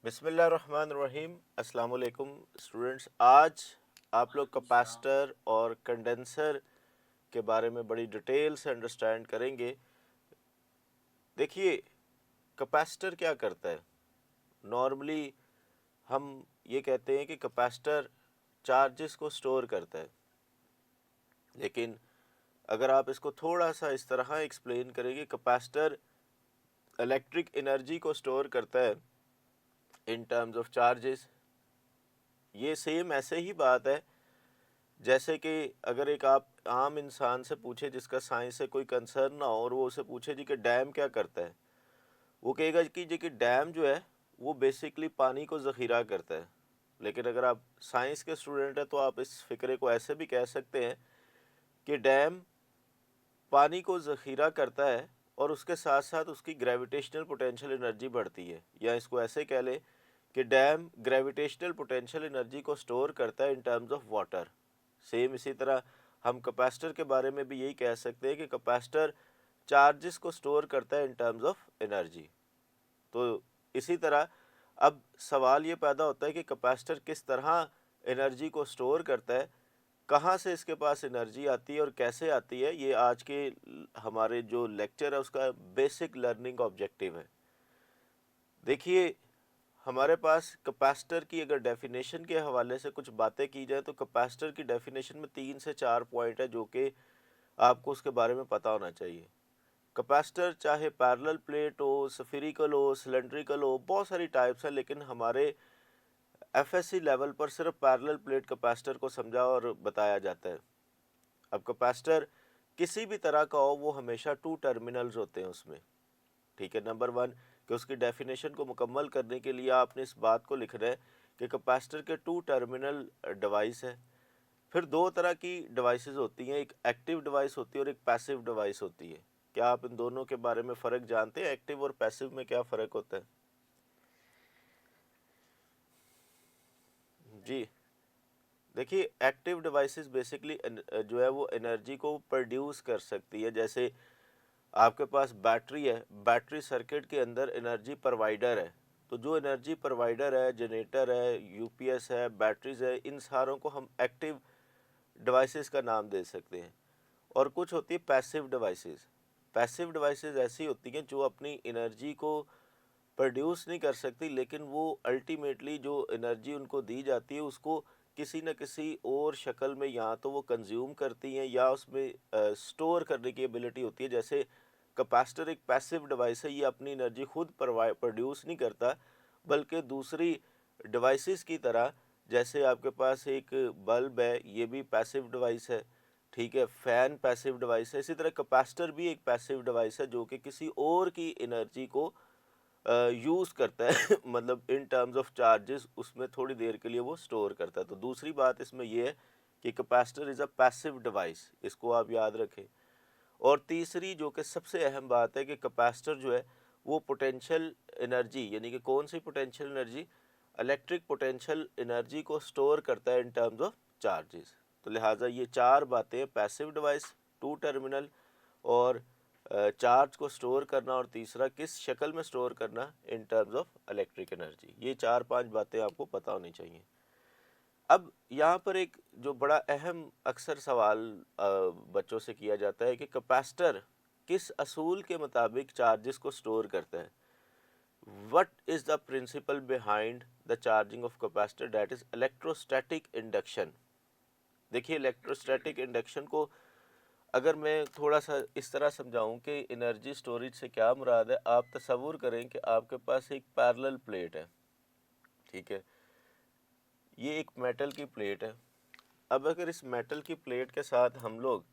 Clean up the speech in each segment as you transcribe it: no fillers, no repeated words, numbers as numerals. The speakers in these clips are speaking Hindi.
बिस्मिल्लाहिर्रहमानिर्रहीम। अस्सलाम वालेकुम स्टूडेंट्स। आज आप लोग कैपेसिटर और कंडेंसर के बारे में बड़ी डिटेल से अंडरस्टैंड करेंगे। देखिए, कैपेसिटर क्या करता है। नॉर्मली हम ये कहते हैं कि कैपेसिटर चार्जेस को स्टोर करता है, लेकिन अगर आप इसको थोड़ा सा इस तरह एक्सप्लेन करेंगे, कैपेसिटर इलेक्ट्रिक एनर्जी को स्टोर करता है इन टर्म्स ऑफ चार्जेस। ये सेम ऐसे ही बात है जैसे कि अगर एक आप आम इंसान से पूछे जिसका साइंस से कोई कंसर्न ना हो और वो उसे पूछे जी कि डैम क्या करता है, वो कहेगा कि जी कि डैम जो है वो बेसिकली पानी को ज़ख़ीरा करता है। लेकिन अगर आप साइंस के स्टूडेंट हैं तो आप इस फ़िक्रे को ऐसे भी कह सकते हैं कि डैम पानी को ज़ख़ीरा करता है और उसके साथ साथ उसकी ग्रेविटेशनल पोटेंशियल एनर्जी बढ़ती है, या इसको ऐसे कह लें कि डैम ग्रेविटेशनल पोटेंशियल एनर्जी को स्टोर करता है in terms of water. Same इसी तरह हम कैपेसिटर के बारे में भी यही कह सकते हैं कि कैपेसिटर चार्जेस को स्टोर करता है इन टर्म्स ऑफ एनर्जी। तो इसी तरह अब सवाल ये पैदा होता है कि कैपेसिटर किस तरह एनर्जी को स्टोर करता है, कहाँ से इसके पास एनर्जी आती है और कैसे आती है। ये आज के हमारे जो लेक्चर है उसका बेसिक लर्निंग ऑब्जेक्टिव है। देखिए, हमारे पास कैपेसिटर की अगर डेफिनेशन के हवाले से कुछ बातें की जाए तो कैपेसिटर की डेफिनेशन में 3 से 4 पॉइंट है जो कि आपको उसके बारे में पता होना चाहिए। कैपेसिटर चाहे पैरेलल प्लेट हो, स्फेरिकल हो, सिलेंड्रिकल हो, बहुत सारी टाइप्स हैं, लेकिन हमारे एफएससी लेवल पर सिर्फ पैरेलल प्लेट कैपेसिटर को समझा और बताया जाता है। अब कैपेसिटर किसी भी तरह का हो, वो हमेशा 2 टर्मिनल्स होते हैं उसमें। ठीक है, नंबर 1 कि उसकी डेफिनेशन को मुकम्मल करने के लिए आपने इस बात को लिखना है कि कैपेसिटर के 2 टर्मिनल डिवाइस है। फिर 2 तरह की डिवाइसेस होती हैं, एक एक्टिव डिवाइस होती है और एक पैसिव डिवाइस होती है। क्या आप इन दोनों के बारे में फ़र्क जानते हैं? एक्टिव और पैसिव में क्या फ़र्क होता है? जी, देखिए, एक्टिव डिवाइसेस बेसिकली जो है वो एनर्जी को प्रोड्यूस कर सकती है। जैसे आपके पास बैटरी है, बैटरी सर्किट के अंदर एनर्जी प्रोवाइडर है, तो जो एनर्जी प्रोवाइडर है, जनरेटर है, यूपीएस है, बैटरीज है, इन सारों को हम एक्टिव डिवाइसेस का नाम दे सकते हैं। और कुछ होती है पैसिव डिवाइसेस। पैसिव डिवाइसेस ऐसी होती हैं जो अपनी एनर्जी को प्रोड्यूस नहीं कर सकती, लेकिन वो अल्टीमेटली जो एनर्जी उनको दी जाती है उसको किसी न किसी और शक्ल में या तो वो कंज्यूम करती हैं या उसमें स्टोर करने की एबिलिटी होती है। जैसे कैपेसिटर एक पैसिव डिवाइस है, ये अपनी एनर्जी खुद प्रोड्यूस नहीं करता, बल्कि दूसरी डिवाइसेस की तरह, जैसे आपके पास एक बल्ब है, ये भी पैसिव डिवाइस है। ठीक है, फ़ैन पैसिव डिवाइस है। इसी तरह कैपेसिटर भी एक पैसिव डिवाइस है जो कि किसी और की एनर्जी को यूज़ करता है मतलब इन टर्म्स ऑफ चार्जेस उसमें थोड़ी देर के लिए वो स्टोर करता है। तो दूसरी बात इसमें ये है कि capacitor is a passive device, इसको आप याद रखें। और तीसरी जो कि सबसे अहम बात है कि कैपेसिटर जो है वो पोटेंशियल एनर्जी, यानी कि कौन सी potential energy, electric potential energy को स्टोर करता है इन टर्म्स ऑफ चार्जेस। तो लिहाजा ये 4 बातें, पैसिव डिवाइस, 2 टर्मिनल, और चार्ज को स्टोर करना, और तीसरा किस शक्ल में स्टोर करना in terms of electric energy. ये 4-5 बातें आपको पता होनी चाहिए। अब यहाँ पर एक जो बड़ा अहम अक्सर सवाल बच्चों से किया जाता है कि कैपेसिटर किस असूल के मुताबिक चार्जेस को स्टोर करता है। What is the principle behind the charging of capacitor, that is electrostatic induction. देखिए, इलेक्ट्रोस्टैटिक इंडक्शन को अगर मैं थोड़ा सा इस तरह समझाऊं कि एनर्जी स्टोरेज से क्या मुराद है, आप तसव्वुर करें कि आपके पास एक पैरेलल प्लेट है। ठीक है, ये एक मेटल की प्लेट है। अब अगर इस मेटल की प्लेट के साथ हम लोग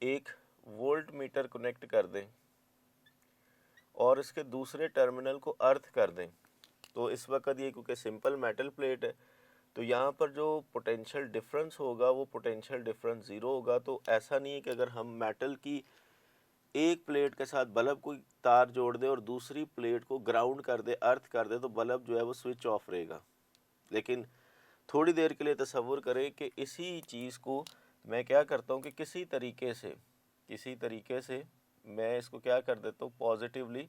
एक वोल्ट मीटर कनेक्ट कर दें और इसके दूसरे टर्मिनल को अर्थ कर दें, तो इस वक्त ये क्योंकि सिंपल मेटल प्लेट है तो यहाँ पर जो पोटेंशियल डिफरेंस होगा वो पोटेंशियल डिफरेंस ज़ीरो होगा। तो ऐसा नहीं है कि अगर हम मेटल की एक प्लेट के साथ बल्ब को तार जोड़ दे और दूसरी प्लेट को ग्राउंड कर दे, अर्थ कर दे, तो बल्ब जो है वो स्विच ऑफ रहेगा। लेकिन थोड़ी देर के लिए तसव्वुर करें कि इसी चीज़ को मैं क्या करता हूँ कि किसी तरीके से मैं इसको क्या कर देता हूँ, पॉजिटिवली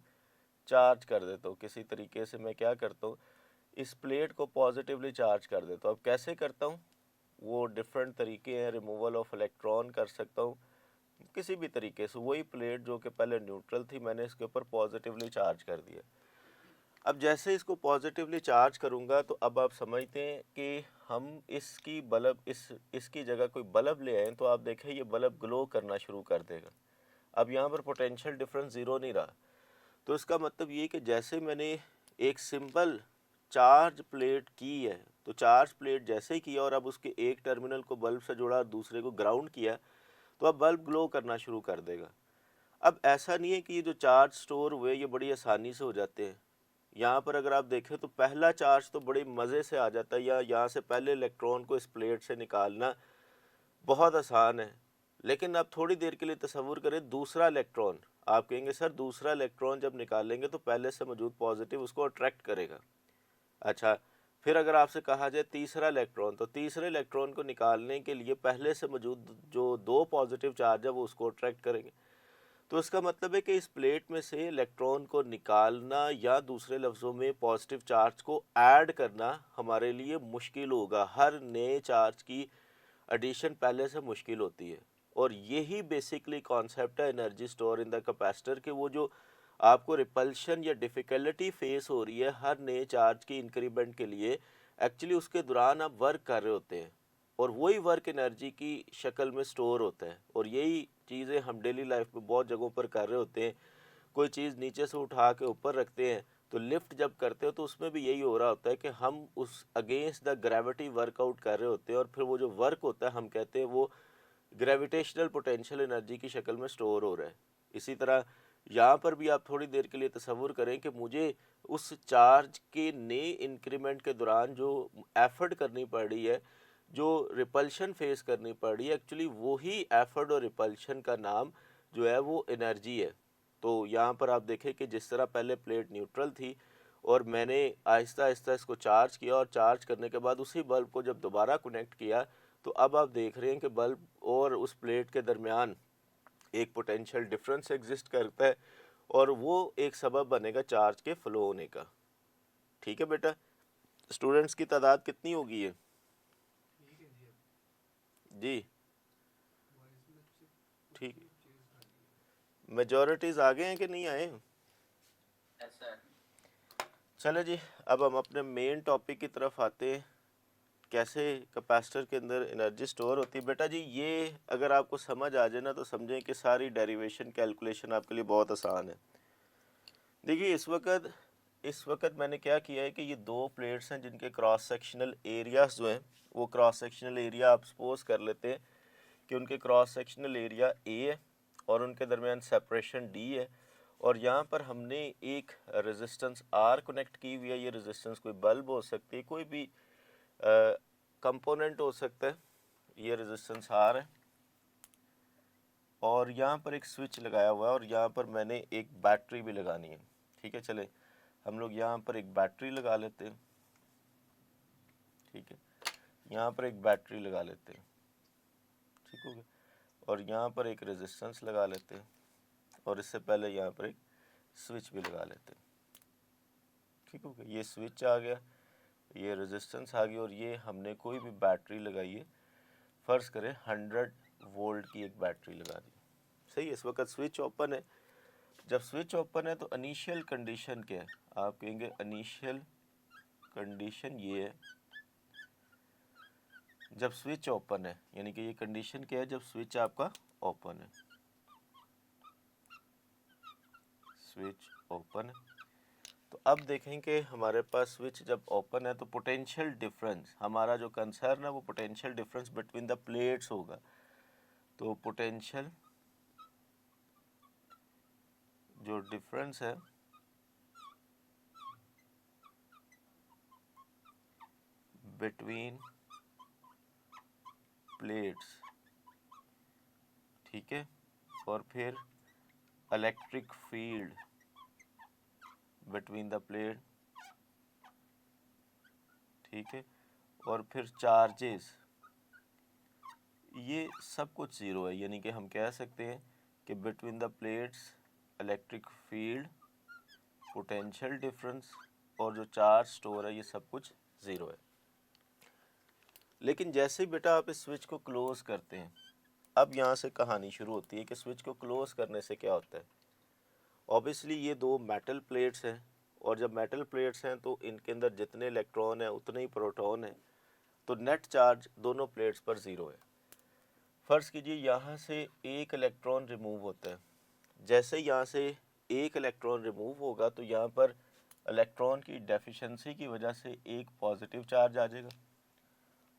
चार्ज कर देता हूँ। किसी तरीके से मैं क्या करता हूँ इस प्लेट को पॉजिटिवली चार्ज कर देता हूँ। अब कैसे करता हूँ, वो डिफरेंट तरीके हैं। रिमूवल ऑफ इलेक्ट्रॉन कर सकता हूँ किसी भी तरीके से। वही प्लेट जो कि पहले न्यूट्रल थी, मैंने इसके ऊपर पॉजिटिवली चार्ज कर दिया। अब जैसे इसको पॉजिटिवली चार्ज करूँगा तो अब आप समझते हैं कि हम इसकी बल्ब इसकी जगह कोई बल्ब ले आए तो आप देखें ये बल्ब ग्लो करना शुरू कर देगा। अब यहाँ पर पोटेंशियल डिफरेंस ज़ीरो नहीं रहा। तो इसका मतलब ये कि जैसे मैंने एक सिंपल चार्ज प्लेट की है, तो चार्ज प्लेट जैसे ही किया और अब उसके एक टर्मिनल को बल्ब से जोड़ा और दूसरे को ग्राउंड किया, तो अब बल्ब ग्लो करना शुरू कर देगा। अब ऐसा नहीं है कि ये जो चार्ज स्टोर हुए ये बड़ी आसानी से हो जाते हैं। यहाँ पर अगर आप देखें तो पहला चार्ज तो बड़े मज़े से आ जाता है, या यहाँ से पहले इलेक्ट्रॉन को इस प्लेट से निकालना बहुत आसान है। लेकिन आप थोड़ी देर के लिए तसव्वुर करें दूसरा इलेक्ट्रॉन, आप कहेंगे सर दूसरा इलेक्ट्रॉन जब निकालेंगे तो पहले से मौजूद पॉजिटिव उसको अट्रैक्ट करेगा। अच्छा, फिर अगर आपसे कहा जाए तीसरा इलेक्ट्रॉन, तो तीसरे इलेक्ट्रॉन को निकालने के लिए पहले से मौजूद जो दो पॉजिटिव चार्ज है वो उसको अट्रैक्ट करेंगे। तो इसका मतलब है कि इस प्लेट में से इलेक्ट्रॉन को निकालना या दूसरे लफ्ज़ों में पॉजिटिव चार्ज को ऐड करना हमारे लिए मुश्किल होगा। हर नए चार्ज की एडिशन पहले से मुश्किल होती है। और यही बेसिकली कॉन्सेप्ट है energy store in the capacitor के वो जो आपको रिपल्शन या डिफ़िकल्टी फेस हो रही है हर नए चार्ज की इंक्रीमेंट के लिए, एक्चुअली उसके दौरान आप वर्क कर रहे होते हैं और वही वर्क एनर्जी की शक्ल में स्टोर होता है। और यही चीज़ें हम डेली लाइफ में बहुत जगहों पर कर रहे होते हैं। कोई चीज़ नीचे से उठा के ऊपर रखते हैं तो लिफ्ट जब करते हो तो उसमें भी यही हो रहा होता है कि हम उस अगेंस्ट द ग्रेविटी वर्कआउट कर रहे होते हैं और फिर वो जो वर्क होता है हम कहते हैं वो ग्रेविटेशनल पोटेंशियल एनर्जी की शक्ल में स्टोर हो रहा है। इसी तरह यहाँ पर भी आप थोड़ी देर के लिए तसव्वुर करें कि मुझे उस चार्ज के नए इंक्रीमेंट के दौरान जो एफर्ट करनी पड़ रही है, जो रिपल्शन फेस करनी पड़ रही है, एक्चुअली वही एफर्ट और रिपल्शन का नाम जो है वो एनर्जी है। तो यहाँ पर आप देखें कि जिस तरह पहले प्लेट न्यूट्रल थी और मैंने आहिस्ता आहिस्ता इसको चार्ज किया और चार्ज करने के बाद उसी बल्ब को जब दोबारा कनेक्ट किया तो अब आप देख रहे हैं कि बल्ब और उस प्लेट के दरमियान एक पोटेंशियल डिफरेंस एग्जिस्ट करता है और वो एक सबब बनेगा चार्ज के फ्लो होने का। ठीक है बेटा, स्टूडेंट्स की तादाद कितनी होगी है जी? ठीक, मेजॉरिटीज़ आ गए हैं कि नहीं आए? चलो जी, अब हम अपने मेन टॉपिक की तरफ आते हैं, कैसे कैपेसिटर के अंदर एनर्जी स्टोर होती है। बेटा जी ये अगर आपको समझ आ जाए ना तो समझें कि सारी डेरिवेशन कैलकुलेशन आपके लिए बहुत आसान है। देखिए इस वक्त मैंने क्या किया है कि ये दो प्लेट्स हैं जिनके क्रॉस सेक्शनल एरियाज जो हैं वो क्रॉस सेक्शनल एरिया आप सपोज कर लेते हैं कि उनके क्रॉस सेक्शनल एरिया ए है और उनके दरमियान सेपरेशन डी है। और यहाँ पर हमने एक रेजिस्टेंस आर कनेक्ट की हुई है। ये रेजिस्टेंस कोई बल्ब हो सकती है, कोई भी कंपोनेंट हो सकता है। ये रेजिस्टेंस आर है और यहाँ पर एक स्विच लगाया हुआ है और यहाँ पर मैंने एक बैटरी भी लगानी है। ठीक है, चले हम लोग यहाँ पर एक बैटरी लगा लेते हैं। ठीक है, यहाँ पर एक बैटरी लगा लेते हैं। ठीक हो गया, और यहाँ पर एक रेजिस्टेंस लगा लेते हैं और इससे पहले यहाँ पर एक स्विच भी लगा लेते हैं। ठीक हो गया, ये स्विच आ गया, ये रेजिस्टेंस आ गई और ये हमने कोई भी बैटरी लगाई है। फ़र्ज़ करें 100 वोल्ट की एक बैटरी लगा दी। सही है, इस वक्त स्विच ओपन है। जब स्विच ओपन है तो इनिशियल कंडीशन क्या है? आप कहेंगे इनिशियल कंडीशन ये है जब स्विच ओपन है, यानी कि ये कंडीशन क्या है जब स्विच आपका ओपन है। स्विच ओपन है तो अब देखें कि हमारे पास स्विच जब ओपन है तो पोटेंशियल डिफरेंस, हमारा जो कंसर्न है वो potential difference between the plates होगा। तो पोटेंशियल जो डिफरेंस है बिटवीन प्लेट्स, ठीक है, और फिर electric field between the plate, ठीक है, और फिर चार्जेस, ये सब कुछ ज़ीरो है। यानी कि हम कह सकते हैं कि between the plates electric field, potential difference और जो चार्ज स्टोर है ये सब कुछ 0 है। लेकिन जैसे ही बेटा आप इस स्विच को क्लोज करते हैं, अब यहाँ से कहानी शुरू होती है कि स्विच को क्लोज करने से क्या होता है। ऑब्वियसली ये दो मेटल प्लेट्स हैं, और जब मेटल प्लेट्स हैं तो इनके अंदर जितने इलेक्ट्रॉन हैं उतने ही प्रोटॉन हैं, तो नेट चार्ज दोनों प्लेट्स पर 0 है। फ़र्ज़ कीजिए यहाँ से एक इलेक्ट्रॉन रिमूव होता है। जैसे यहाँ से एक इलेक्ट्रॉन रिमूव होगा तो यहाँ पर इलेक्ट्रॉन की डेफिशिएंसी की वजह से एक पॉजिटिव चार्ज आ जाएगा,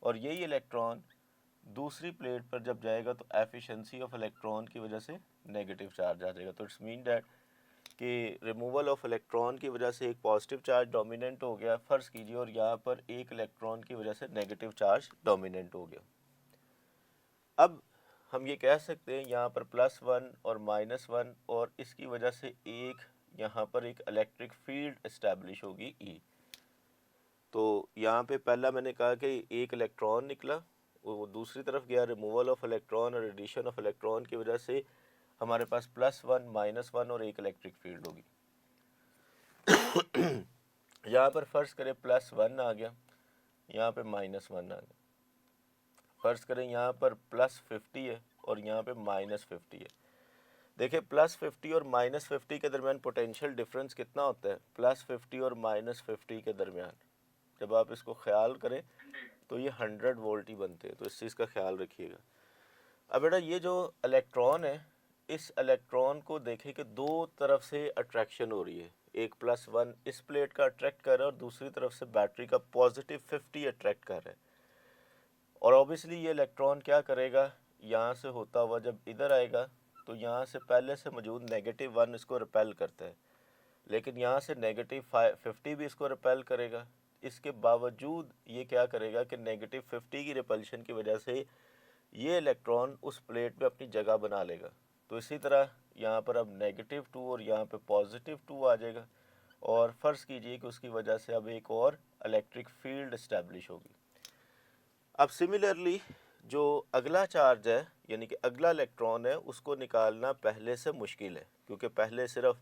और यही इलेक्ट्रॉन दूसरी प्लेट पर जब जाएगा तो एफिशिएंसी ऑफ इलेक्ट्रॉन की वजह से नेगेटिव चार्ज आ जाएगा। तो इट्स मीन डैट कि रिमूवल ऑफ इलेक्ट्रॉन की वजह से एक पॉजिटिव चार्ज डोमिनेंट हो गया, फ़र्ज़ कीजिए, और यहाँ पर एक इलेक्ट्रॉन की वजह से नेगेटिव चार्ज डोमिनेंट हो गया। अब हम ये कह सकते हैं यहाँ पर +1 और -1, और इसकी वजह से एक यहाँ पर एक इलेक्ट्रिक फील्ड इस्टेब्लिश होगी E। तो यहाँ पे पहला मैंने कहा कि एक इलेक्ट्रॉन निकला, वो दूसरी तरफ गया, रिमूवल ऑफ इलेक्ट्रॉन और एडिशन ऑफ इलेक्ट्रॉन की वजह से हमारे पास +1, -1 और एक इलेक्ट्रिक फील्ड होगी। यहाँ पर फ़र्ज़ करें +1 आ गया, यहाँ पे -1 आ गया। फ़र्ज़ करें यहाँ पर +50 है और यहाँ पे -50 है। देखिए +50 और -50 के दरमियान पोटेंशियल डिफरेंस कितना होता है? +50 और -50 के दरमियान जब आप इसको ख्याल करें तो ये 100 वोल्ट ही बनते हैं, तो इस चीज़ का ख्याल रखिएगा। अब बेटा ये जो इलेक्ट्रॉन है, इस इलेक्ट्रॉन को देखें कि दो तरफ से अट्रैक्शन हो रही है। एक +1 इस प्लेट का अट्रैक्ट कर रहा है और दूसरी तरफ से बैटरी का +50 अट्रैक्ट कर रहा है। और ऑब्वियसली ये इलेक्ट्रॉन क्या करेगा, यहाँ से होता हुआ जब इधर आएगा तो यहाँ से पहले से मौजूद -1 इसको रिपेल करता है, लेकिन यहाँ से -50 भी इसको रिपेल करेगा। इसके बावजूद ये क्या करेगा कि -50 की रिपल्शन की वजह से ये इलेक्ट्रॉन उस प्लेट में अपनी जगह बना लेगा। तो इसी तरह यहाँ पर अब -2 और यहाँ पे +2 आ जाएगा, और फ़र्ज़ कीजिए कि उसकी वजह से अब एक और इलेक्ट्रिक फील्ड इस्टेब्लिश होगी। अब सिमिलरली जो अगला चार्ज है, यानी कि अगला इलेक्ट्रॉन है, उसको निकालना पहले से मुश्किल है, क्योंकि पहले सिर्फ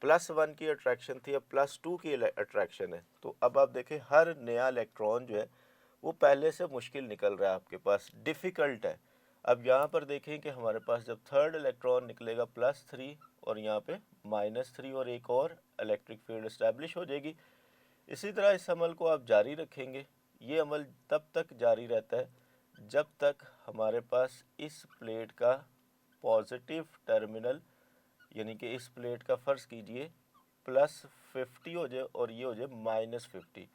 +1 की अट्रैक्शन थी, अब +2 की अट्रैक्शन है। तो अब आप देखें हर नया इलेक्ट्रॉन जो है वो पहले से मुश्किल निकल रहा है, आपके पास डिफ़िकल्ट है। अब यहाँ पर देखें कि हमारे पास जब थर्ड इलेक्ट्रॉन निकलेगा +3 और यहाँ पे -3 और एक और इलेक्ट्रिक फील्ड इस्टेब्लिश हो जाएगी। इसी तरह इस अमल को आप जारी रखेंगे। ये अमल तब तक जारी रहता है जब तक हमारे पास इस प्लेट का पॉजिटिव टर्मिनल, यानी कि इस प्लेट का फ़र्ज़ कीजिए +50 हो जाए और ये हो जाए -50,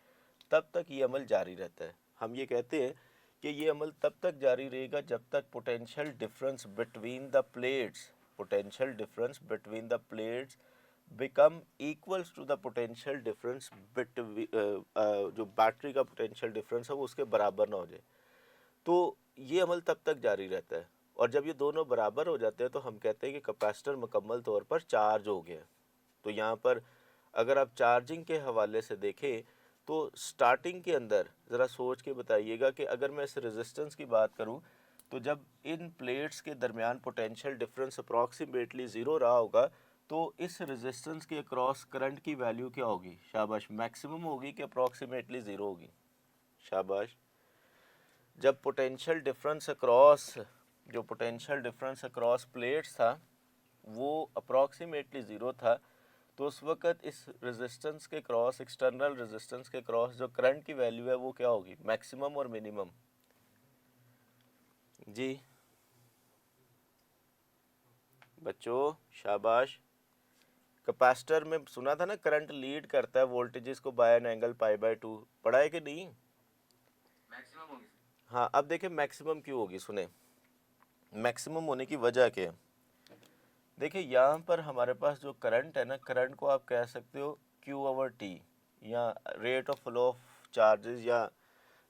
तब तक ये अमल जारी रहता है। हम ये कहते हैं कि ये अमल तब तक जारी रहेगा जब तक potential difference between the plates become equals to the potential difference जो बैटरी का पोटेंशियल डिफरेंस है वो उसके बराबर ना हो जाए। तो ये अमल तब तक जारी रहता है, और जब ये दोनों बराबर हो जाते हैं तो हम कहते हैं कि कैपेसिटर मुकम्मल तौर पर चार्ज हो गया। तो यहाँ पर अगर आप चार्जिंग के हवाले से देखें तो स्टार्टिंग के अंदर ज़रा सोच के बताइएगा कि अगर मैं इस रेजिस्टेंस की बात करूँ तो जब इन प्लेट्स के दरमियान पोटेंशियल डिफरेंस अप्रॉक्सीमेटली 0 रहा होगा तो इस रेजिस्टेंस के अक्रॉस करंट की वैल्यू क्या होगी? शाबाश, मैक्सिमम होगी कि अप्रॉक्सीमेटली 0 होगी? शाबाश। जब पोटेंशियल डिफरेंस अक्रॉस प्लेट्स था वो अप्रॉक्सीमेटली 0 था, तो उस वक़्त इस रेजिस्टेंस के क्रॉस, एक्सटर्नल रेजिस्टेंस के क्रॉस जो करंट की वैल्यू है वो क्या होगी? मैक्सिमम और मिनिमम? जी बच्चों शाबाश। कैपेसिटर में सुना था ना, करंट लीड करता है वोल्टेजेस को बाय एन एंगल π/2, पढ़ा है कि नहीं? मैक्सिमम होगी। हाँ, अब देखें मैक्सिमम क्यों होगी। सुने मैक्सिमम होने की वजह क्या है। देखिए यहाँ पर हमारे पास जो करंट है ना, करंट को आप कह सकते हो Q/T, या rate of flow of charges, या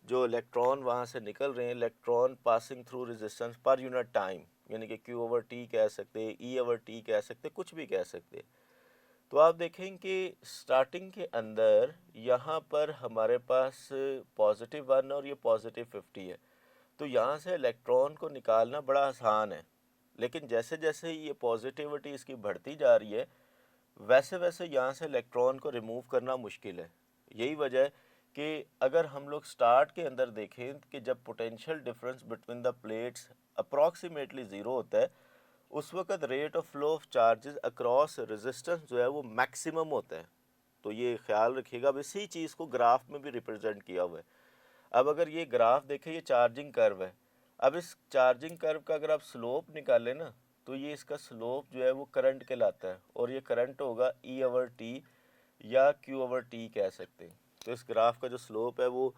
जो इलेक्ट्रॉन वहाँ से निकल रहे हैं, electron passing through resistance per unit time, यानी कि Q/T कह सकते, E/T कह सकते, कुछ भी कह सकते। तो आप देखें कि स्टार्टिंग के अंदर यहाँ पर हमारे पास +1 और ये +50 है, तो यहाँ से इलेक्ट्रॉन को निकालना बड़ा आसान है। लेकिन जैसे जैसे ये पॉजिटिविटी इसकी बढ़ती जा रही है वैसे वैसे यहाँ से इलेक्ट्रॉन को रिमूव करना मुश्किल है। यही वजह है कि अगर हम लोग स्टार्ट के अंदर देखें कि जब potential difference between the plates approximately zero होता है, उस वक्त rate of flow of charges across resistance जो है वो मैक्सिमम होता है। तो ये ख्याल रखिएगा। अब इसी चीज़ को ग्राफ में भी रिप्रेजेंट किया हुआ है। अब अगर ये ग्राफ देखें, ये चार्जिंग कर्व है। अब इस चार्जिंग कर्व का अगर आप स्लोप निकालें ना, तो ये इसका स्लोप जो है वो करंट कहलाता है, और ये करंट होगा E/T या Q/T कह सकते हैं। तो इस ग्राफ का जो स्लोप है वो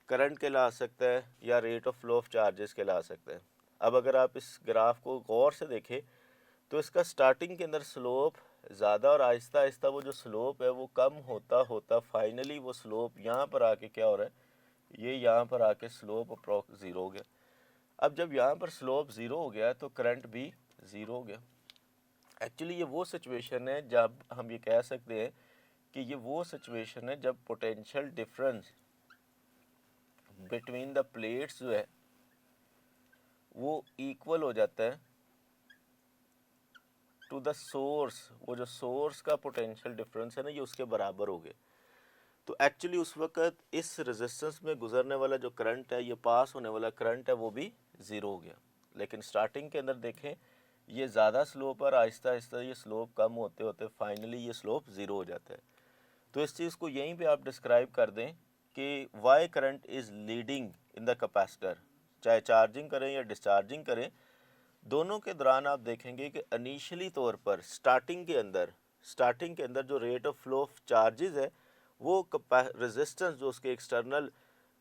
करंट कहला सकता है या rate of flow of charges कहला सकता है। अब अगर आप इस ग्राफ को गौर से देखें तो इसका स्टार्टिंग के अंदर स्लोप ज़्यादा और आहिस्ता आहिस्ता वो जो स्लोप है वो कम होता होता फाइनली वो स्लोप यहाँ पर आके क्या हो रहा है, ये यहाँ पर आके स्लोप अप्रॉक्स ज़ीरो हो गया। अब जब यहाँ पर स्लोप ज़ीरो हो गया तो करंट भी ज़ीरो हो गया। एक्चुअली ये वो सिचुएशन है जब हम ये कह सकते हैं कि ये वो सिचुएशन है जब potential difference between the plates जो है वो इक्वल हो जाता है टू द सोर्स। वो जो सोर्स का पोटेंशियल डिफरेंस है ना, ये उसके बराबर हो गया। तो एक्चुअली उस वक्त इस रेजिस्टेंस में गुजरने वाला जो करंट है, ये पास होने वाला करंट है, वो भी ज़ीरो हो गया। लेकिन स्टार्टिंग के अंदर देखें ये ज़्यादा स्लोप और आहिस्ता आहिस्ता ये स्लोप कम होते होते फाइनली ये स्लोप ज़ीरो हो जाता है। तो इस चीज़ को यहीं पे आप डिस्क्राइब कर दें कि why current is leading in the capacitor. चाहे चार्जिंग करें या डिस्चार्जिंग करें, दोनों के दौरान आप देखेंगे कि इनिशियली तौर पर स्टार्टिंग के अंदर जो rate of flow of charges है वो रेजिस्टेंस जो उसके एक्सटर्नल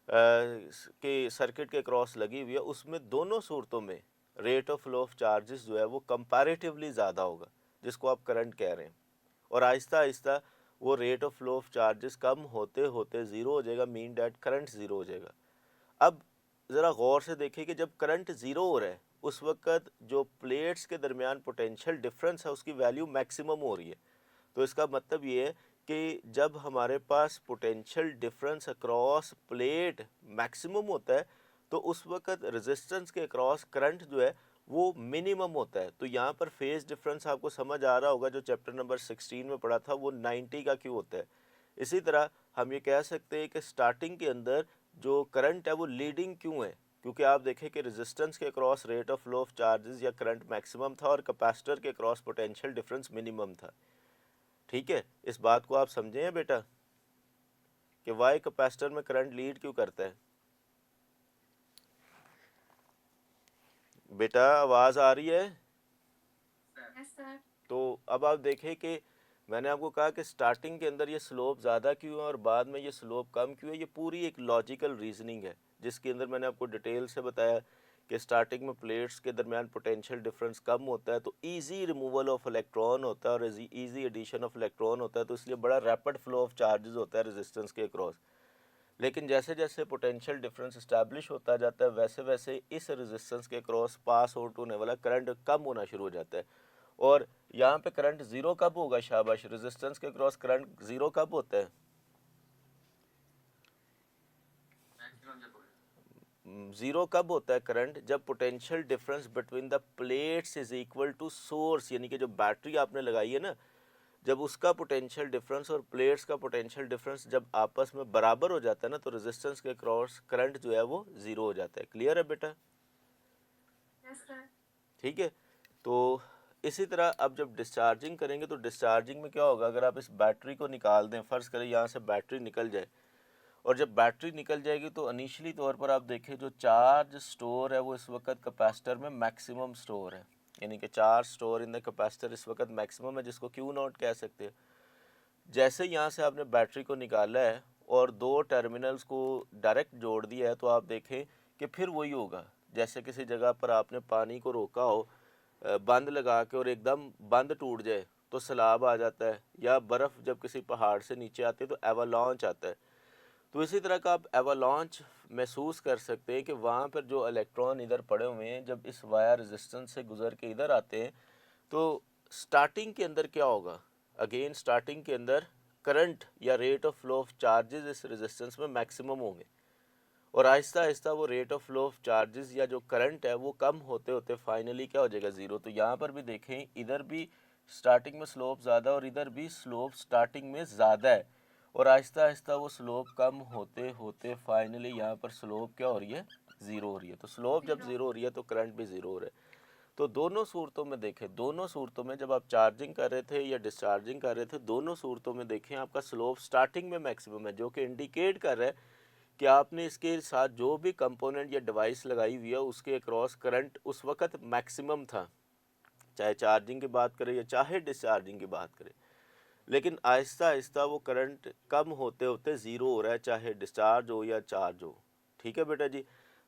के सर्किट के क्रॉस लगी हुई है, उसमें दोनों सूरतों में rate of flow of charges जो है वो कंपैरेटिवली ज़्यादा होगा, जिसको आप करंट कह रहे हैं। और आहिस्ता आहिस्ता वो rate of flow of charges कम होते होते ज़ीरो हो जाएगा, मीन डैट करंट ज़ीरो हो जाएगा। अब ज़रा गौर से देखिए कि जब करंट ज़ीरो हो रहा है उस वक्त जो प्लेट्स के दरमियान पोटेंशियल डिफरेंस है उसकी वैल्यू मैक्सिमम हो रही है। तो इसका मतलब ये है कि जब हमारे पास potential difference across plate maximum होता है तो उस वक्त रेजिस्टेंस के अक्रॉस करंट जो है वो मिनिमम होता है। तो यहाँ पर फेज डिफरेंस आपको समझ आ रहा होगा, जो चैप्टर नंबर 16 में पढ़ा था, वो 90 का क्यों होता है। इसी तरह हम ये कह सकते हैं कि स्टार्टिंग के अंदर जो करंट है वो लीडिंग क्यों है, क्योंकि आप देखें कि रेजिस्टेंस के cross rate of flow of charges या करंट मैक्सिमम था और कैपेसिटर के क्रॉस पोटेंशियल डिफरेंस मिनिमम था। ठीक है, इस बात को आप समझे हैं बेटा कि वाई कैपेसिटर में करंट लीड क्यों करता है। बेटा आवाज़ आ रही है? Yes sir. तो अब आप देखें कि मैंने आपको कहा कि स्टार्टिंग के अंदर ये स्लोप ज़्यादा क्यों है और बाद में ये स्लोप कम क्यों है। ये पूरी एक लॉजिकल रीजनिंग है जिसके अंदर मैंने आपको डिटेल से बताया कि स्टार्टिंग में प्लेट्स के दरमियान पोटेंशियल डिफरेंस कम होता है तो इजी रिमूवल ऑफ इलेक्ट्रॉन होता है और इजी एडिशन ऑफ इलेक्ट्रॉन होता है, तो इसलिए बड़ा रैपिड फ्लो ऑफ चार्जेस होता है रेजिस्टेंस के अक्रॉस। लेकिन जैसे जैसे पोटेंशियल डिफरेंस इस्टेब्लिश होता जाता है वैसे वैसे इस रेजिस्टेंस के क्रॉस पास आउट होने वाला करंट कम होना शुरू हो जाता है। और यहाँ पे करंट ज़ीरो कब होगा? शाबाश, रेजिस्टेंस के क्रॉस करंट ज़ीरो कब होता है? मैक्सिमम जब होगा ज़ीरो कब होता है करंट? जब potential difference between the plates is equal to source, यानी कि जो बैटरी आपने लगाई है ना, जब उसका पोटेंशियल डिफरेंस और प्लेट्स का पोटेंशियल डिफरेंस जब आपस में बराबर हो जाता है ना, तो रेजिस्टेंस के क्रॉस करंट जो है वो ज़ीरो हो जाता है। क्लियर है बेटा? Yes sir. ठीक है। तो इसी तरह अब जब डिस्चार्जिंग करेंगे तो डिस्चार्जिंग में क्या होगा, अगर आप इस बैटरी को निकाल दें, फ़र्ज़ करें यहाँ से बैटरी निकल जाए, और जब बैटरी निकल जाएगी तो इनिशियली तौर पर आप देखें जो चार्ज स्टोर है वो इस वक्त कैपेसिटर में मैक्सिमम स्टोर है, यानी कि charge store in the capacitor इस वक्त मैक्सिमम है, जिसको क्यू नॉट कह सकते हैं। जैसे यहाँ से आपने बैटरी को निकाला है और दो टर्मिनल्स को डायरेक्ट जोड़ दिया है, तो आप देखें कि फिर वही होगा जैसे किसी जगह पर आपने पानी को रोका हो बंद लगा के और एकदम बंद टूट जाए तो सैलाब आ जाता है, या बर्फ़ जब किसी पहाड़ से नीचे आती है तो एवालॉन्च आता है। तो इसी तरह का आप एवालॉन्च महसूस कर सकते हैं कि वहाँ पर जो इलेक्ट्रॉन इधर पड़े हुए हैं जब इस वायर रेजिस्टेंस से गुजर के इधर आते हैं तो स्टार्टिंग के अंदर क्या होगा, अगेन स्टार्टिंग के अंदर करंट या rate of flow of charges इस रेजिस्टेंस में मैक्सिमम होंगे, और आहिस्ता आहिस्ता वो rate of flow of charges या जो करंट है वो कम होते होते फाइनली क्या हो जाएगा? ज़ीरो। तो यहाँ पर भी देखें, इधर भी स्टार्टिंग में स्लोप ज़्यादा और इधर भी स्लोप स्टार्टिंग में ज़्यादा है और आहिस्ता आहिस्ता वो स्लोप कम होते होते फाइनली यहाँ पर स्लोप क्या हो रही है, ज़ीरो हो रही है। तो स्लोप जब ज़ीरो हो रही है तो करंट भी ज़ीरो हो रहा है। तो दोनों सूरतों में देखें, दोनों सूरतों में जब आप चार्जिंग कर रहे थे या डिस्चार्जिंग कर रहे थे, दोनों सूरतों में देखें आपका स्लोप स्टार्टिंग में मैक्सिमम है, जो कि इंडिकेट कर रहा है कि आपने इसके साथ जो भी कंपोनेंट या डिवाइस लगाई हुई है उसके अक्रॉस करंट उस वक्त मैक्सिमम था, चाहे चार्जिंग की बात करें या चाहे डिस्चार्जिंग की बात करें। लेकिन आहिस्ता आहिस्ता वो करंट कम होते होते ज़ीरो हो रहा है, चाहे डिस्चार्ज हो या चार्ज हो। ठीक है बेटा जी।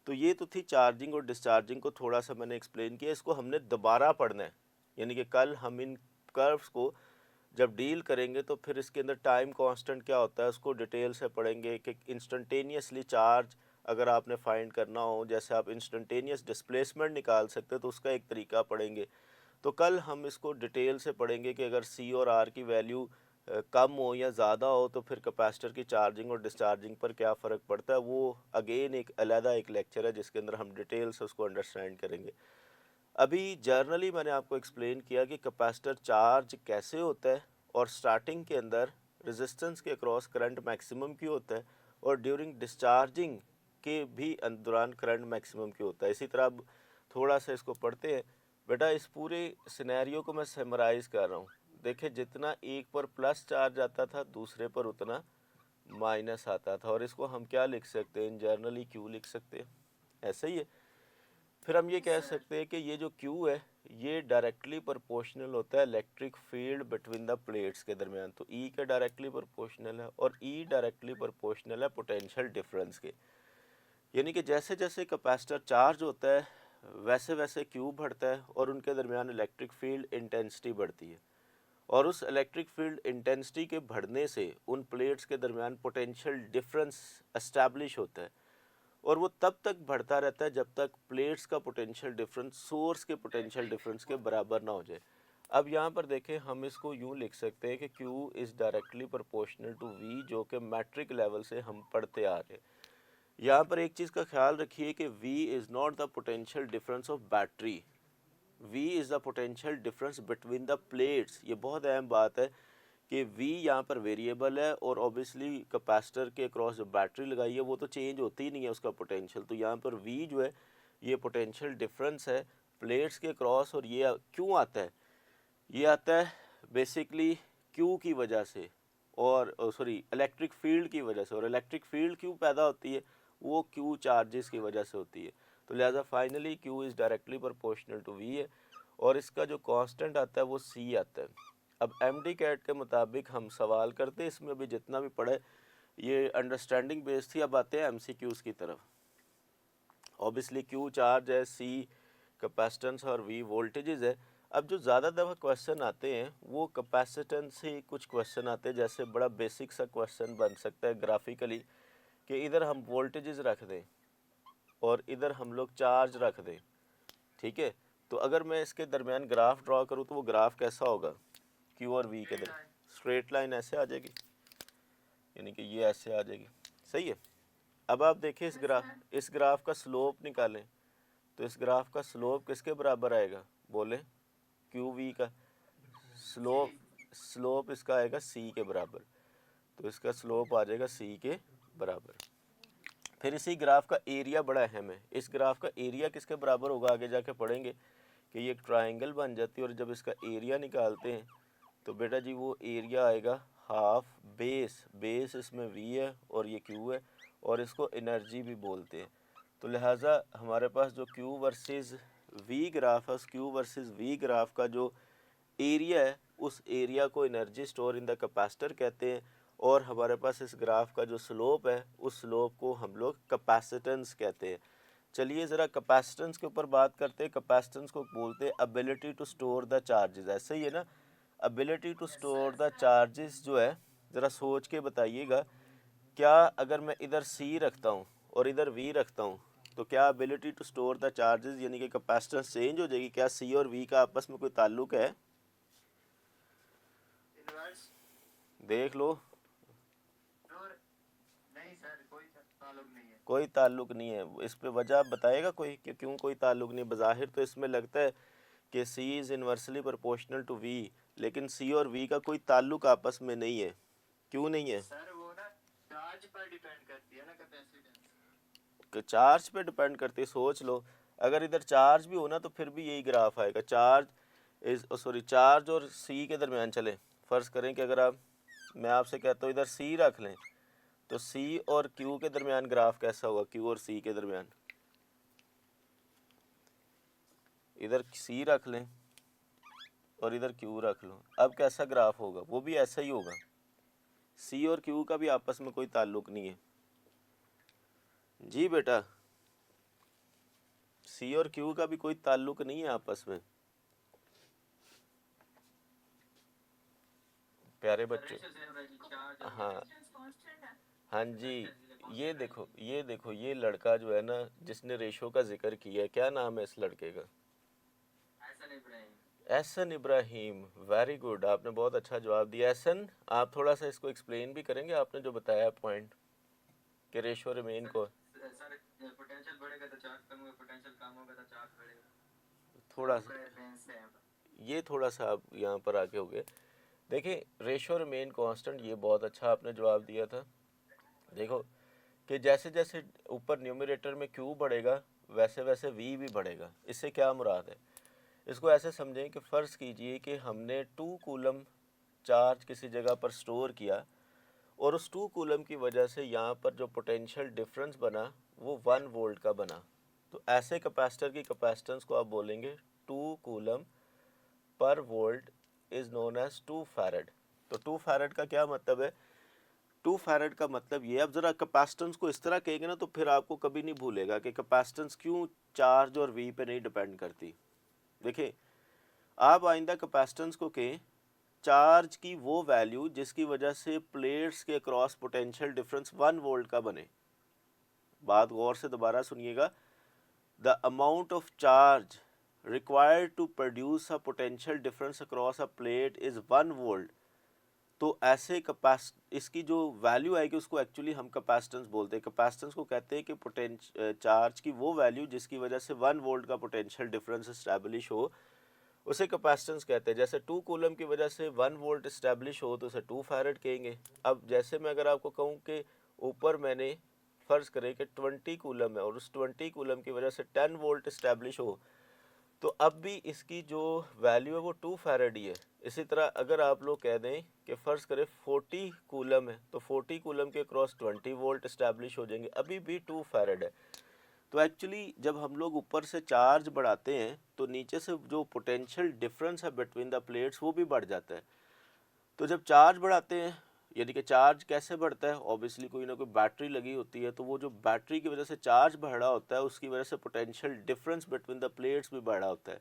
तो ये तो थी चार्जिंग और डिस्चार्जिंग को थोड़ा सा मैंने एक्सप्लेन किया। इसको हमने दोबारा पढ़ना है, यानी कि कल हम इन कर्व्स को जब डील करेंगे तो फिर इसके अंदर टाइम कांस्टेंट क्या होता है उसको डिटेल से पढ़ेंगे कि इंस्टेंटेनियसली चार्ज अगर आपने फाइंड करना हो, जैसे आप इंस्टेंटेनियस डिस्प्लेसमेंट निकाल सकते हो तो उसका एक तरीका पढ़ेंगे। तो कल हम इसको डिटेल से पढ़ेंगे कि अगर सी और आर की वैल्यू कम हो या ज़्यादा हो तो फिर कैपेसिटर की चार्जिंग और डिस्चार्जिंग पर क्या फ़र्क पड़ता है। वो अगेन एक अलहदा एक लेक्चर है जिसके अंदर हम डिटेल से उसको अंडरस्टैंड करेंगे। अभी जर्नली मैंने आपको एक्सप्लेन किया कि कैपेसिटर चार्ज कैसे होता है और स्टार्टिंग के अंदर रेजिस्टेंस के अक्रॉस करंट मैक्सिमम क्यों होता है और ड्यूरिंग डिस्चार्जिंग के भी दौरान करंट मैक्सिमम क्यों होता है। इसी तरह अब थोड़ा सा इसको पढ़ते हैं। बेटा इस पूरे सिनेरियो को मैं समराइज़ कर रहा हूँ। देखिए जितना एक पर प्लस चार्ज आता था दूसरे पर उतना माइनस आता था और इसको हम क्या लिख सकते हैं, जर्नली क्यू लिख सकते हैं, ऐसा ही है। फिर हम ये कह सकते हैं कि ये जो Q है ये डायरेक्टली प्रोपोर्शनल होता है electric field between the plates के दरमियान। तो E का डायरेक्टली प्रोपोर्शनल है और E डायरेक्टली प्रोपोर्शनल है पोटेंशियल डिफरेंस के। यानी कि जैसे जैसे कैपेसिटर चार्ज होता है वैसे वैसे Q बढ़ता है और उनके दरमियान इलेक्ट्रिक फील्ड इंटेंसिटी बढ़ती है और उस इलेक्ट्रिक फील्ड इंटेंसिटी के बढ़ने से उन प्लेट्स के दरमियान पोटेंशियल डिफरेंस एस्टैब्लिश होता है और वो तब तक बढ़ता रहता है जब तक प्लेट्स का पोटेंशियल डिफरेंस सोर्स के पोटेंशियल डिफरेंस के बराबर ना हो जाए। अब यहाँ पर देखें हम इसको यूँ लिख सकते हैं कि Q is directly proportional to V, जो कि मैट्रिक लेवल से हम पढ़ते आ रहे हैं। यहाँ पर एक चीज़ का ख्याल रखिए कि V is not the potential difference of battery, V is the potential difference between the plates. ये बहुत अहम बात है कि V यहाँ पर वेरिएबल है और ऑब्वियसली कैपेसिटर के अक्रॉस जो बैटरी लगाई है वो तो चेंज होती ही नहीं है उसका पोटेंशियल। तो यहाँ पर V जो है ये पोटेंशियल डिफरेंस है प्लेट्स के अक्रॉस। और ये क्यों आता है, ये आता है बेसिकली Q की वजह से और सॉरी इलेक्ट्रिक फील्ड की वजह से। और इलेक्ट्रिक फील्ड क्यों पैदा होती है, वो Q चार्जेस की वजह से होती है। तो लिहाजा finally Q is directly proportional to V है और इसका जो कांस्टेंट आता है वो C आता है। अब MD कैट के मुताबिक हम सवाल करते हैं, इसमें भी जितना भी पढ़े ये अंडरस्टैंडिंग बेस्ड थी। अब आते हैं MCQs की तरफ। ऑब्वियसली Q चार्ज है, C कैपेसिटेंस और V वोल्टेजेस है। अब जो ज़्यादा दफ़ा क्वेश्चन आते हैं वो कैपेसिटेंस से कुछ क्वेश्चन आते हैं, जैसे बड़ा बेसिक सा क्वेश्चन बन सकता है ग्राफिकली कि इधर हम वोल्टेजेस रख दें और इधर हम लोग चार्ज रख दें। ठीक है, तो अगर मैं इसके दरमियान ग्राफ ड्रॉ करूँ तो वो ग्राफ कैसा होगा, Q और V के दरमियान स्ट्रेट लाइन ऐसे आ जाएगी, यानी कि ये ऐसे आ जाएगी। सही है। अब आप देखिए इस ग्राफ का स्लोप निकालें तो इस ग्राफ का स्लोप किसके बराबर आएगा, बोले QV का स्लोप इसका आएगा C के बराबर। तो इसका स्लोप आ जाएगा C के बराबर। फिर इसी ग्राफ का एरिया बड़ा अहम है। इस ग्राफ का एरिया किसके बराबर होगा आगे जाके पढ़ेंगे कि ये एक ट्रायंगल बन जाती है और जब इसका एरिया निकालते हैं तो बेटा जी वो एरिया आएगा हाफ बेस इसमें V है और ये Q है और इसको एनर्जी भी बोलते हैं। तो लिहाजा हमारे पास जो Q वर्सेस V ग्राफ है उस Q वर्सेस V ग्राफ का जो एरिया है उस एरिया को energy store in the capacitor कहते हैं और हमारे पास इस ग्राफ का जो स्लोप है उस स्लोप को हम लोग कैपेसिटेंस कहते हैं। चलिए ज़रा कैपेसिटेंस के ऊपर बात करते हैं। कैपेसिटेंस को बोलते हैं ability to store the charges, ऐसे ही है ना। Ability to store the charges जो है ज़रा सोच के बताइएगा, क्या अगर मैं इधर C रखता हूँ और इधर V रखता हूँ तो क्या ability to store the charges यानी कि कैपेसिटेंस चेंज हो जाएगी? क्या C और V का आपस में कोई ताल्लुक है? इनवर्स देख लो, और नहीं सर, कोई ताल्लुक नहीं है। कोई ताल्लुक नहीं है। इस पे वजह आप बताएगा कोई कि क्यों कोई ताल्लुक नहीं? बज़ाहिर तो इसमें लगता है कि C is inversely proportional to V, लेकिन सी और वी का कोई ताल्लुक आपस में नहीं है। क्यों नहीं है? सर वो ना चार्ज पर डिपेंड करती है ना कैपेसिटेंस। चार्ज पे डिपेंड करती है। सोच लो, अगर इधर चार्ज भी हो ना तो फिर भी यही ग्राफ आएगा। चार्ज और सी के दरमियान चले, फ़र्ज़ करें कि अगर मैं आपसे कहता हूँ इधर सी रख लें, तो सी और क्यू के दरमियान ग्राफ कैसा होगा? क्यू और सी के दरमियान इधर सी रख लें और इधर क्यू रख लो, अब कैसा ग्राफ होगा? वो भी ऐसा ही होगा। सी और क्यू का भी आपस में कोई ताल्लुक नहीं है। जी बेटा, सी और क्यू का भी कोई ताल्लुक नहीं है आपस में, प्यारे बच्चों। हाँ कांस्टेंट है। हाँ जी, ये देखो ये लड़का जो है ना, जिसने रेशो का जिक्र किया है, क्या नाम है इस लड़के का? एहसन इब्राहिम। वेरी गुड, आपने बहुत अच्छा जवाब दिया। एहसन, आप थोड़ा सा इसको एक्सप्लेन भी करेंगे, आपने जो बताया पॉइंट कि रेशो रिमेन को सर पोटेंशियल बढ़ेगा तो चार्ज कम होगा, पोटेंशियल कम होगा तो चार्ज बढ़ेगा। थोड़ा सा ये थोड़ा सा आप यहाँ पर आके हो गए। देखिए, रेशो रिमेन कांस्टेंट, ये बहुत अच्छा आपने जवाब दिया था। देखो कि जैसे जैसे ऊपर न्यूमरेटर में क्यू बढ़ेगा वैसे वैसे वी भी बढ़ेगा। इससे क्या मुराद है? इसको ऐसे समझें कि फ़र्ज़ कीजिए कि हमने 2 कूलम चार्ज किसी जगह पर स्टोर किया और उस 2 कूलम की वजह से यहाँ पर जो पोटेंशियल डिफरेंस बना वो 1 वोल्ट का बना। तो ऐसे कैपेसिटर की कैपेसिटेंस को आप बोलेंगे 2 कूलम पर volt is known as 2 farad. तो 2 फैरड का क्या मतलब है? 2 फैरड का मतलब ये, अब ज़रा कैपेसिटेंस को इस तरह कहेंगे ना तो फिर आपको कभी नहीं भूलेगा कि कैपेसिटेंस क्यों चार्ज और वी पे नहीं डिपेंड करती। देखिए, आप आइंदा कैपेसिटेंस को कहें चार्ज की वो वैल्यू जिसकी वजह से प्लेट्स के अक्रॉस पोटेंशियल डिफरेंस 1 वोल्ट का बने। बात गौर से दोबारा सुनिएगा। The amount of charge required to produce a potential difference across a plate is 1 volt. तो ऐसे इसकी जो वैल्यू आएगी उसको एक्चुअली हम कैपेसिटेंस बोलते हैं। कैपेसिटेंस को कहते हैं कि चार्ज की वो वैल्यू जिसकी वजह से 1 वोल्ट का पोटेंशियल डिफरेंस इस्टेब्लिश हो, उसे कैपेसिटेंस कहते हैं। जैसे 2 कूलम की वजह से 1 वोल्ट इस्टेब्लिश हो तो उसे 2 फैरड कहेंगे। अब जैसे मैं अगर आपको कहूँ कि ऊपर मैंने फ़र्ज़ करें कि 20 कूलम है और उस 20 कूलम की वजह से 10 वोल्ट इस्टेब्लिश हो, तो अब भी इसकी जो वैल्यू है वो 2 फैरड ही है। इसी तरह अगर आप लोग कह दें कि फ़र्ज़ करें 40 कूलम है तो 40 कूलम के क्रॉस 20 वोल्ट इस्टेब्लिश हो जाएंगे, अभी भी 2 फैरड है। तो एक्चुअली जब हम लोग ऊपर से चार्ज बढ़ाते हैं तो नीचे से जो पोटेंशियल डिफरेंस है बिटवीन द प्लेट्स वो भी बढ़ जाता है। तो जब चार्ज बढ़ाते हैं, यानी कि चार्ज कैसे बढ़ता है? ऑब्वियसली कोई ना कोई बैटरी लगी होती है, तो वो जो बैटरी की वजह से चार्ज बढ़ रहा होता है उसकी वजह से potential difference between the plates भी बढ़ रहा होता है,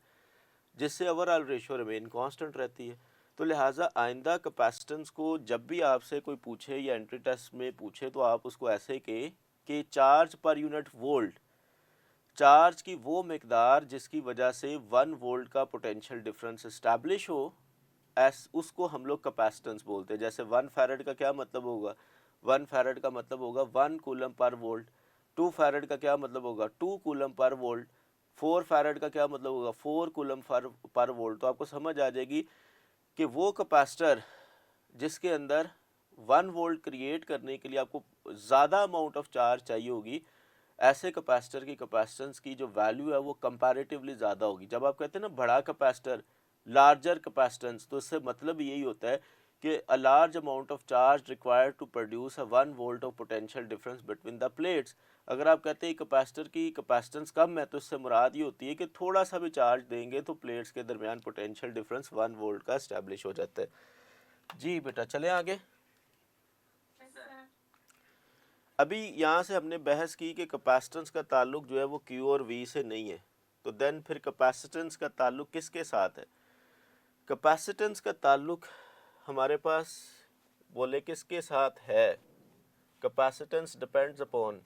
जिससे ओवरऑल रेशियो रिमेन कांस्टेंट रहती है। तो लिहाजा आइंदा कैपेसिटेंस को जब भी आपसे कोई पूछे या एंट्री टेस्ट में पूछे तो आप उसको ऐसे कहें कि charge per unit volt, charge की वो मिकदार जिसकी वजह से 1 वोल्ट का पोटेंशियल डिफरेंस इस्टेब्लिश हो, उसको हम लोग कैपेसिटेंस बोलते हैं। जैसे 1 फैरड का क्या मतलब होगा? 1 फैरड का मतलब होगा 1 कूलम पर वोल्ट। 2 फैरड का क्या मतलब होगा? 2 कूलम पर वोल्ट। 4 फैरड का क्या मतलब होगा? 4 कूलम पर वोल्ट। तो आपको समझ आ जाएगी कि वो कैपेसिटर जिसके अंदर 1 वोल्ट क्रिएट करने के लिए आपको ज़्यादा अमाउंट ऑफ चार्ज चाहिए होगी, ऐसे कैपेसिटर की कैपेसिटेंस की जो वैल्यू है वो कंपैरेटिवली ज़्यादा होगी। जब आप कहते हैं ना बड़ा कैपेसिटर, लार्जर कैपेसिटेंस, तो इससे मतलब यही होता है कि a large amount of charge required to produce a 1 volt of potential difference between the plates. अगर आप कहते हैं कैपेसिटर की कैपेसिटेंस कम है तो इससे मुराद ये होती है कि थोड़ा सा भी चार्ज देंगे तो प्लेट्स के दरमियान पोटेंशियल डिफरेंस 1 वोल्ट का इस्टेब्लिश हो जाता है। जी बेटा, चले आगे। Yes, sir. अभी यहाँ से हमने बहस की कि कैपेसिटेंस का ताल्लुक जो है वो क्यू और वी से नहीं है, तो देन फिर कैपेसिटेंस का ताल्लुक किसके साथ है? कैपेसिटेंस का ताल्लुक हमारे पास बोले किसके साथ है? कैपेसिटेंस डिपेंड्स अपॉन,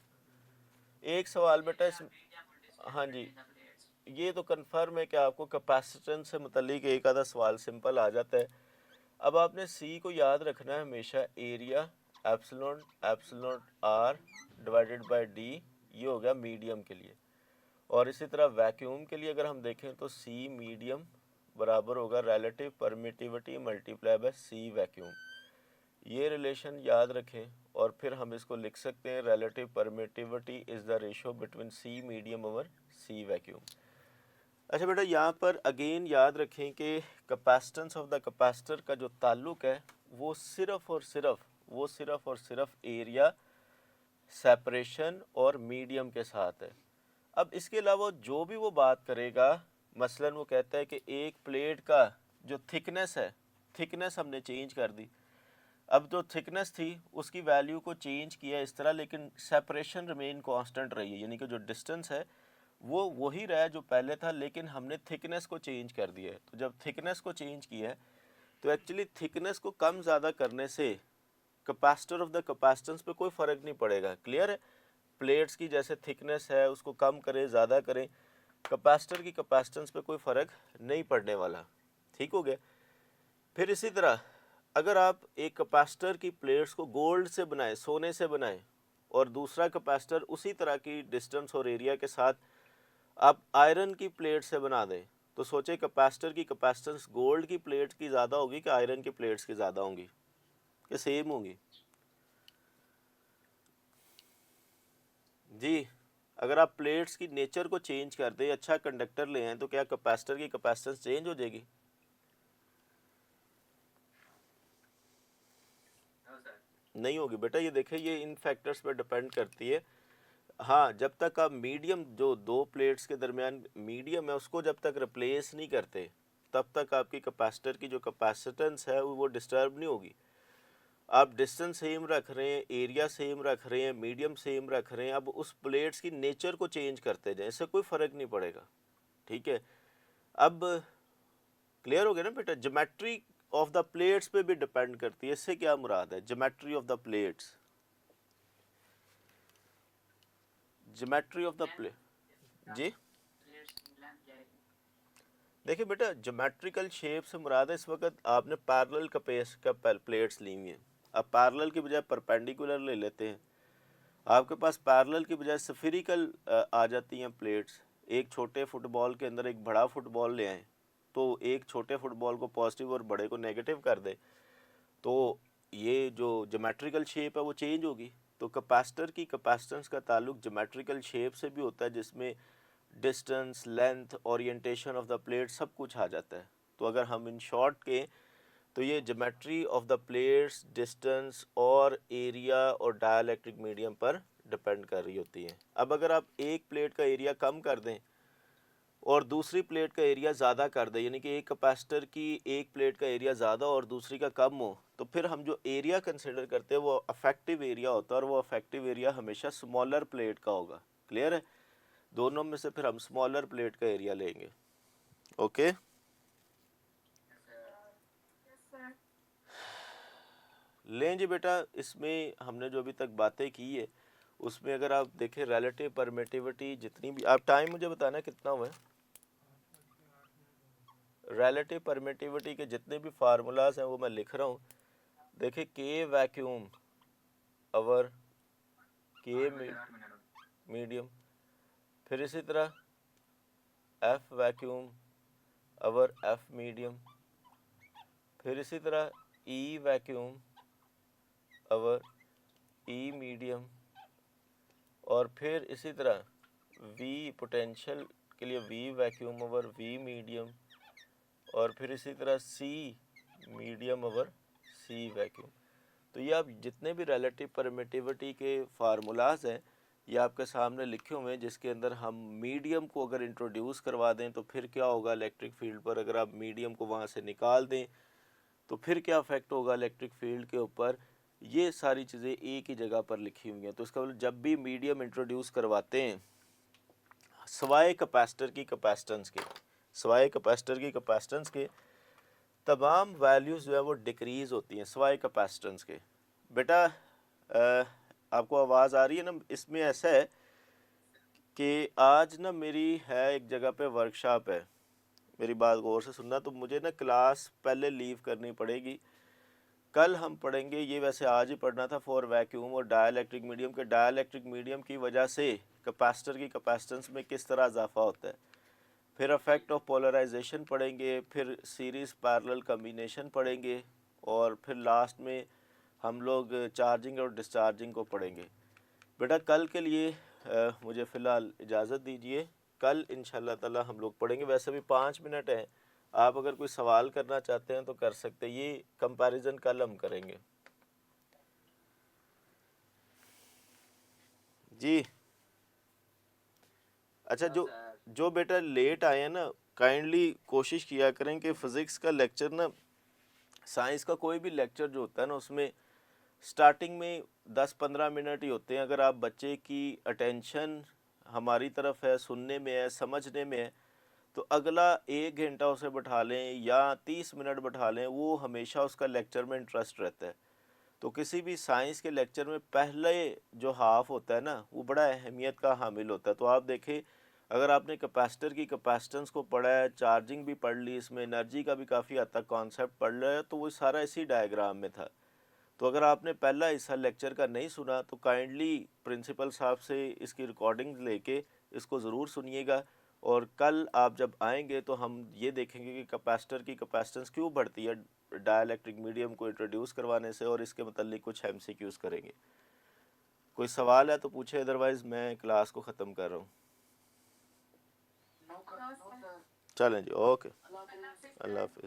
एक सवाल बेटा इस, हाँ जी, ये तो कन्फर्म है कि आपको कैपेसिटेंस से मुतल्लिक एक आधा सवाल सिंपल आ जाता है। अब आपने सी को याद रखना है हमेशा, area epsilon epsilon R divided by D, ये हो गया मीडियम के लिए। और इसी तरह वैक्यूम के लिए अगर हम देखें तो सी मीडियम बराबर होगा relative permittivity multiply by C vacuum. ये रिलेशन याद रखें और फिर हम इसको लिख सकते हैं relative permittivity is the ratio between C medium over C vacuum. अच्छा बेटा, यहाँ पर अगेन याद रखें कि कैपेसिटेंस ऑफ द कैपेसिटर का जो ताल्लुक है वो सिर्फ और सिर्फ एरिया सेपरेशन और मीडियम के साथ है। अब इसके अलावा जो भी वो बात करेगा, मसलन वो कहता है कि एक प्लेट का जो थिकनेस है, थिकनेस हमने चेंज कर दी। अब जो थिकनेस थी उसकी वैल्यू को चेंज किया इस तरह, लेकिन सेपरेशन रिमेन कांस्टेंट रही है, यानी कि जो डिस्टेंस है वो वही रहा जो पहले था, लेकिन हमने थिकनेस को चेंज कर दिया है। तो जब थिकनेस को चेंज किया है तो एक्चुअली थिकनेस को कम ज़्यादा करने से कैपेसिटर ऑफ द कैपेसिटेंस पे कोई फ़र्क नहीं पड़ेगा। क्लियर है? प्लेट्स की जैसे थिकनेस है उसको कम करें ज़्यादा करें, कैपेसिटर की कैपेसिटेंस पे कोई फ़र्क नहीं पड़ने वाला। ठीक हो गया? फिर इसी तरह अगर आप एक कैपेसिटर की प्लेट्स को गोल्ड से बनाएं, सोने से बनाएं, और दूसरा कैपेसिटर उसी तरह की डिस्टेंस और एरिया के साथ आप आयरन की प्लेट से बना दें, तो सोचे कैपेसिटर की कैपेसिटेंस गोल्ड की प्लेट्स की ज़्यादा होगी कि आयरन की प्लेट्स की ज़्यादा होंगी कि सेम होंगी? जी, अगर आप प्लेट्स की नेचर को चेंज कर दें, अच्छा कंडक्टर ले आए, तो क्या कैपेसिटर की कैपेसिटेंस चेंज हो जाएगी? No sir. नहीं होगी बेटा। ये देखें, ये इन फैक्टर्स पर डिपेंड करती है। हाँ, जब तक आप मीडियम, जो दो प्लेट्स के दरमियान मीडियम है, उसको जब तक रिप्लेस नहीं करते तब तक आपकी कैपेसिटर की जो कैपेसिटेंस है वो डिस्टर्ब नहीं होगी। आप डिस्टेंस सेम रख रहे हैं, एरिया सेम रख रहे हैं, मीडियम सेम रख रहे हैं, अब उस प्लेट्स की नेचर को चेंज करते जाएं, इससे कोई फ़र्क नहीं पड़ेगा। ठीक है? अब क्लियर हो गया ना बेटा? ज्योमेट्री ऑफ द प्लेट्स पे भी डिपेंड करती है। इससे क्या मुराद है? Geometry of the plates, geometry of the plate. जी देखिए बेटा, ज्योमेट्रिकल शेप से मुराद है, इस वक्त आपने पैरेलल का प्लेट्स ली हुई हैं। अब पैरेलल की बजाय परपेंडिकुलर ले लेते हैं। आपके पास पैरेलल की बजाय स्फेरिकल आ जाती हैं प्लेट्स। एक छोटे फुटबॉल के अंदर एक बड़ा फुटबॉल ले आएँ, तो एक छोटे फुटबॉल को पॉजिटिव और बड़े को नेगेटिव कर दे, तो ये जो ज्योमेट्रिकल शेप है वो चेंज होगी। तो कैपेसिटर की कैपेसिटेंस का ताल्लुक ज्योमेट्रिकल शेप से भी होता है, जिसमें distance, length, orientation of the plate सब कुछ आ जाता है। तो अगर हम इन शॉर्ट के, तो ये geometry of the plates distance और एरिया और डाइलेक्ट्रिक मीडियम पर डिपेंड कर रही होती है। अब अगर आप एक प्लेट का एरिया कम कर दें और दूसरी प्लेट का एरिया ज़्यादा कर दें, यानी कि एक कैपेसिटर की एक प्लेट का एरिया ज़्यादा और दूसरी का कम हो, तो फिर हम जो एरिया कंसिडर करते हैं वो अफेक्टिव एरिया होता है, और वो अफेक्टिव एरिया हमेशा स्मॉलर प्लेट का होगा। क्लियर है? दोनों में से फिर हम स्मॉलर प्लेट का एरिया लेंगे। ओके? Yes, sir. लें जी बेटा, इसमें हमने जो अभी तक बातें की है उसमें अगर आप देखें रिलेटिव परमिटिविटी जितनी भी, आप टाइम मुझे बताना कितना हुआ है। रिलेटिव परमिटिविटी के जितने भी फार्मूलाज हैं वो मैं लिख रहा हूँ। देखिए, के वैक्यूम अवर के 8 मिनट। मीडियम, फिर इसी तरह एफ वैक्यूम अवर एफ मीडियम, फिर इसी तरह ई वैक्यूम अवर ई मीडियम, और फिर इसी तरह वी पोटेंशियल के लिए V vacuum over V medium, और फिर इसी तरह C medium over C vacuum. तो ये आप जितने भी रिलेटिव परमिटिविटी के फार्मूलाज हैं ये आपके सामने लिखे हुए हैं, जिसके अंदर हम मीडियम को अगर इंट्रोड्यूस करवा दें तो फिर क्या होगा इलेक्ट्रिक फील्ड पर, अगर आप मीडियम को वहाँ से निकाल दें तो फिर क्या इफेक्ट होगा इलेक्ट्रिक फील्ड के ऊपर। ये सारी चीज़ें एक ही जगह पर लिखी हुई हैं। तो इसका मतलब जब भी मीडियम इंट्रोड्यूस करवाते हैं, सवाए कैपेसिटर की कैपेसिटेंस के, सवाए कैपेसिटर की कैपेसिटेंस के तमाम वैल्यूज़ जो है वो डिक्रीज़ होती हैं सवाए कैपेसिटेंस के। बेटा आपको आवाज़ आ रही है ना? इसमें ऐसा है कि आज ना मेरी है एक जगह पे वर्कशॉप है, मेरी बात गौर से सुनना, तो मुझे ना क्लास पहले लीव करनी पड़ेगी। कल हम पढ़ेंगे, ये वैसे आज ही पढ़ना था, फॉर वैक्यूम और डाइलेक्ट्रिक मीडियम के डाइलेक्ट्रिक मीडियम की वजह से कैपेसिटर की कैपेसिटेंस में किस तरह इजाफा होता है। फिर इफेक्ट ऑफ पोलराइजेशन पढ़ेंगे, फिर सीरीज़ पैरेलल कम्बिनेशन पढ़ेंगे, और फिर लास्ट में हम लोग चार्जिंग और डिस्चार्जिंग को पढ़ेंगे। बेटा कल के लिए मुझे फ़िलहाल इजाज़त दीजिए, कल इंशाल्लाह ताला हम लोग पढ़ेंगे। वैसे भी 5 मिनट हैं, आप अगर कोई सवाल करना चाहते हैं तो कर सकते हैं, ये कंपैरिजन कल हम करेंगे जी। अच्छा, जो बेटा लेट आए हैं ना, काइंडली कोशिश किया करें कि फ़िज़िक्स का लेक्चर ना, साइंस का कोई भी लेक्चर जो होता है ना, उसमें स्टार्टिंग में 10-15 मिनट ही होते हैं। अगर आप बच्चे की अटेंशन हमारी तरफ है, सुनने में है, समझने में है, तो अगला 1 घंटा उसे बैठा लें या 30 मिनट बैठा लें, वो हमेशा उसका लेक्चर में इंटरेस्ट रहता है। तो किसी भी साइंस के लेक्चर में पहले जो हाफ होता है ना, वो बड़ा अहमियत का हामिल होता है। तो आप देखें, अगर आपने कैपेसिटर की कैपेसिटेंस को पढ़ा है, चार्जिंग भी पढ़ ली, इसमें एनर्जी का भी काफ़ी हद तक कॉन्सेप्ट पढ़ लिया है, तो वो सारा इसी डायग्राम में था। तो अगर आपने पहला हिस्सा लेक्चर का नहीं सुना तो काइंडली प्रिंसिपल साहब से इसकी रिकॉर्डिंग लेके इसको ज़रूर सुनिएगा। और कल आप जब आएंगे तो हम ये देखेंगे कि कैपेसिटर की कैपेसिटेंस क्यों बढ़ती है डाइलेक्ट्रिक मीडियम को इंट्रोड्यूस करवाने से, और इसके मतलब कुछ एमसीक्यूज़ करेंगे। कोई सवाल है तो पूछे, अदरवाइज़ मैं क्लास को ख़त्म कर रहा हूँ। No no sir. सर। चलें जी, ओके, अल्लाह हाफिज़ अल्लाह सर। हाफिज़।